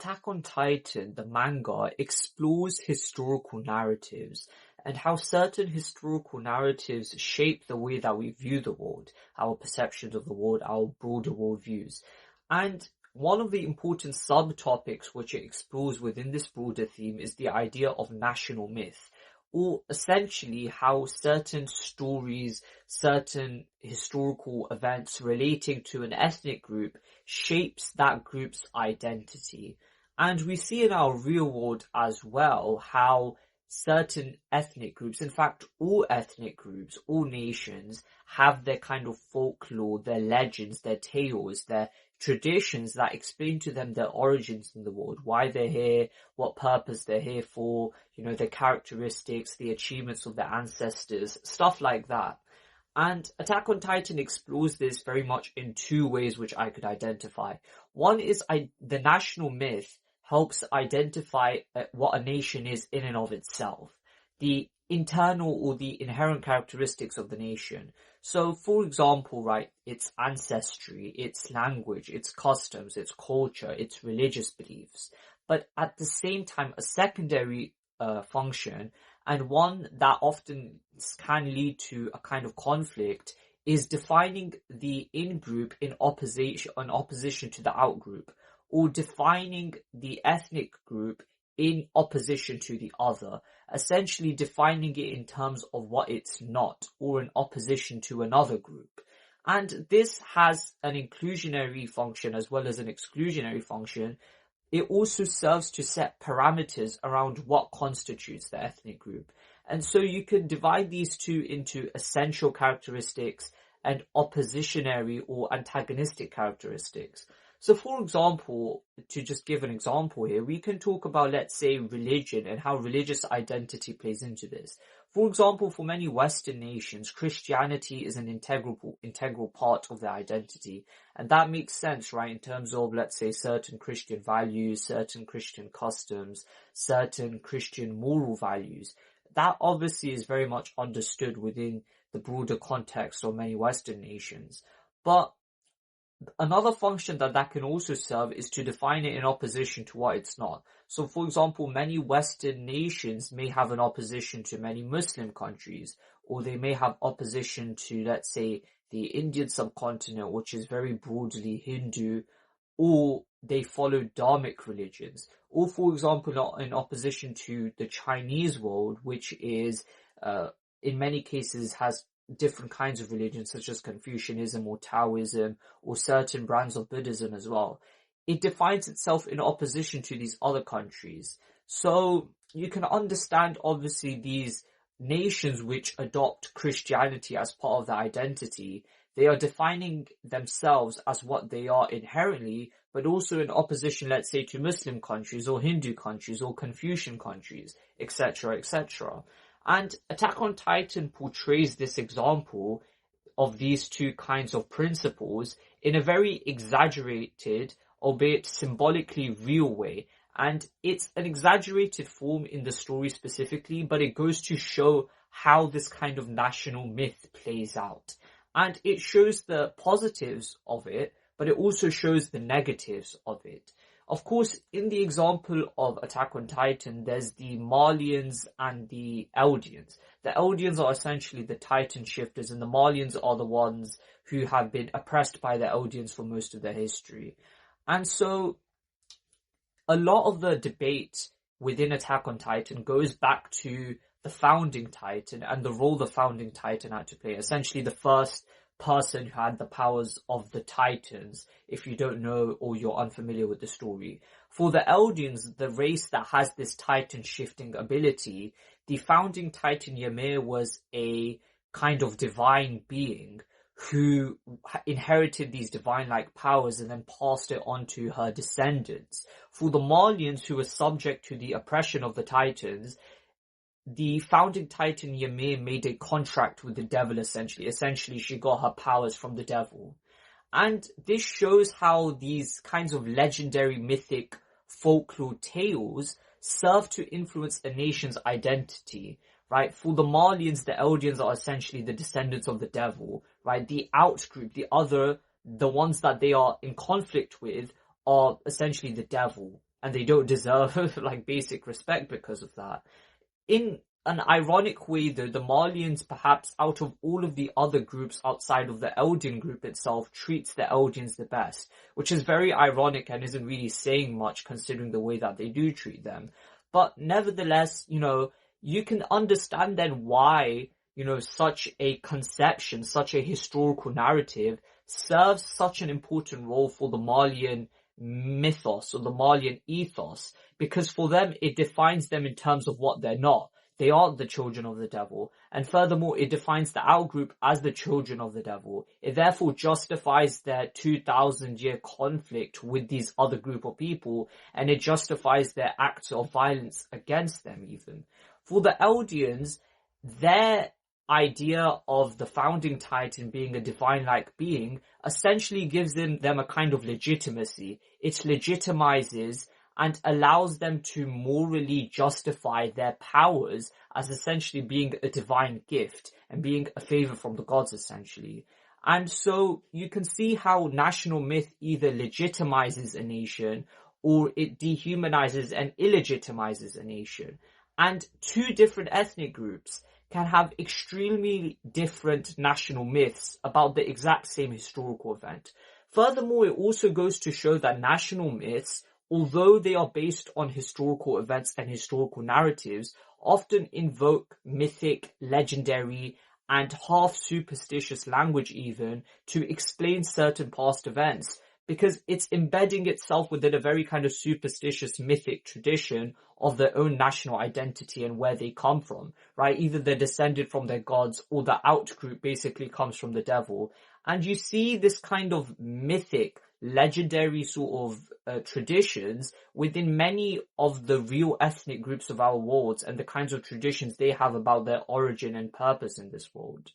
Attack on Titan, the manga, explores historical narratives and how certain historical narratives shape the way that we view the world, our perceptions of the world, our broader worldviews. And one of the important subtopics which it explores within this broader theme is the idea of national myth, or essentially how certain stories, certain historical events relating to an ethnic group shapes that group's identity. And we see in our real world as well how certain ethnic groups, in fact all ethnic groups, all nations, have their kind of folklore, their legends, their tales, their traditions that explain to them their origins in the world, why they're here, what purpose they're here for, their characteristics, the achievements of their ancestors, stuff like that. And Attack on Titan explores this very much in two ways which I could identify. One is the national myth helps identify what a nation is in and of itself, the internal or the inherent characteristics of the nation. So, for example, right, its ancestry, its language, its customs, its culture, its religious beliefs. But at the same time, a secondary function, and one that often can lead to a kind of conflict, is defining the in-group in opposition to the out-group, or defining the ethnic group in opposition to the other, essentially defining it in terms of what it's not, or in opposition to another group. And this has an inclusionary function as well as an exclusionary function. It also serves to set parameters around what constitutes the ethnic group. And so you can divide these two into essential characteristics and oppositionary or antagonistic characteristics. So for example, to just give an example here, we can talk about, let's say, religion and how religious identity plays into this. For example, for many Western nations, Christianity is an integral part of their identity. And that makes sense, right, in terms of, let's say, certain Christian values, certain Christian customs, certain Christian moral values. That obviously is very much understood within the broader context of many Western nations. But another function that can also serve is to define it in opposition to what it's not. So, for example, many Western nations may have an opposition to many Muslim countries, or they may have opposition to, let's say, the Indian subcontinent, which is very broadly Hindu, or they follow Dharmic religions, or, for example, in opposition to the Chinese world, which is, in many cases, has different kinds of religions such as Confucianism or Taoism or certain brands of Buddhism as well. It defines itself in opposition to these other countries. So you can understand obviously these nations which adopt Christianity as part of their identity. They are defining themselves as what they are inherently, but also in opposition, let's say, to Muslim countries or Hindu countries or Confucian countries, etc., etc. And Attack on Titan portrays this example of these two kinds of principles in a very exaggerated, albeit symbolically real way. And it's an exaggerated form in the story specifically, but it goes to show how this kind of national myth plays out. And it shows the positives of it, but it also shows the negatives of it. Of course, in the example of Attack on Titan, there's the Malians and the Eldians. The Eldians are essentially the Titan shifters, and the Malians are the ones who have been oppressed by the Eldians for most of their history. And so, a lot of the debate within Attack on Titan goes back to the founding Titan and the role the founding Titan had to play. Essentially, the first person who had the powers of the Titans, if you don't know or you're unfamiliar with the story. For the Eldians, the race that has this Titan shifting ability, the founding Titan Ymir was a kind of divine being who inherited these divine-like powers and then passed it on to her descendants. For the Malians, who were subject to the oppression of the Titans, the founding Titan Ymir made a contract with the devil, essentially. Essentially, she got her powers from the devil. And this shows how these kinds of legendary, mythic, folklore tales serve to influence a nation's identity, right? For the Malians, the Eldians are essentially the descendants of the devil, right? The out-group, the ones that they are in conflict with, are essentially the devil. and they don't deserve like basic respect because of that. In an ironic way, though, the Malians, perhaps out of all of the other groups outside of the Eldian group itself, treats the Eldians the best, which is very ironic and isn't really saying much considering the way that they do treat them. But nevertheless, you can understand then why, such a conception, such a historical narrative serves such an important role for the Malian mythos or the Malian ethos, because for them it defines them in terms of what they're not. They aren't the children of the devil, and furthermore it defines the outgroup as the children of the devil. It therefore justifies their 2,000-year conflict with these other group of people, and it justifies their acts of violence against them even. For the Eldians, their idea of the founding titan being a divine-like being essentially gives them a kind of legitimacy. It legitimizes and allows them to morally justify their powers as essentially being a divine gift and being a favor from the gods, essentially. And so you can see how national myth either legitimizes a nation or it dehumanizes and illegitimizes a nation. And two different ethnic groups can have extremely different national myths about the exact same historical event. Furthermore, it also goes to show that national myths, although they are based on historical events and historical narratives, often invoke mythic, legendary, and half-superstitious language even to explain certain past events, because it's embedding itself within a very kind of superstitious mythic tradition of their own national identity and where they come from, right? Either they're descended from their gods or the outgroup basically comes from the devil. And you see this kind of mythic, legendary sort of traditions within many of the real ethnic groups of our worlds and the kinds of traditions they have about their origin and purpose in this world.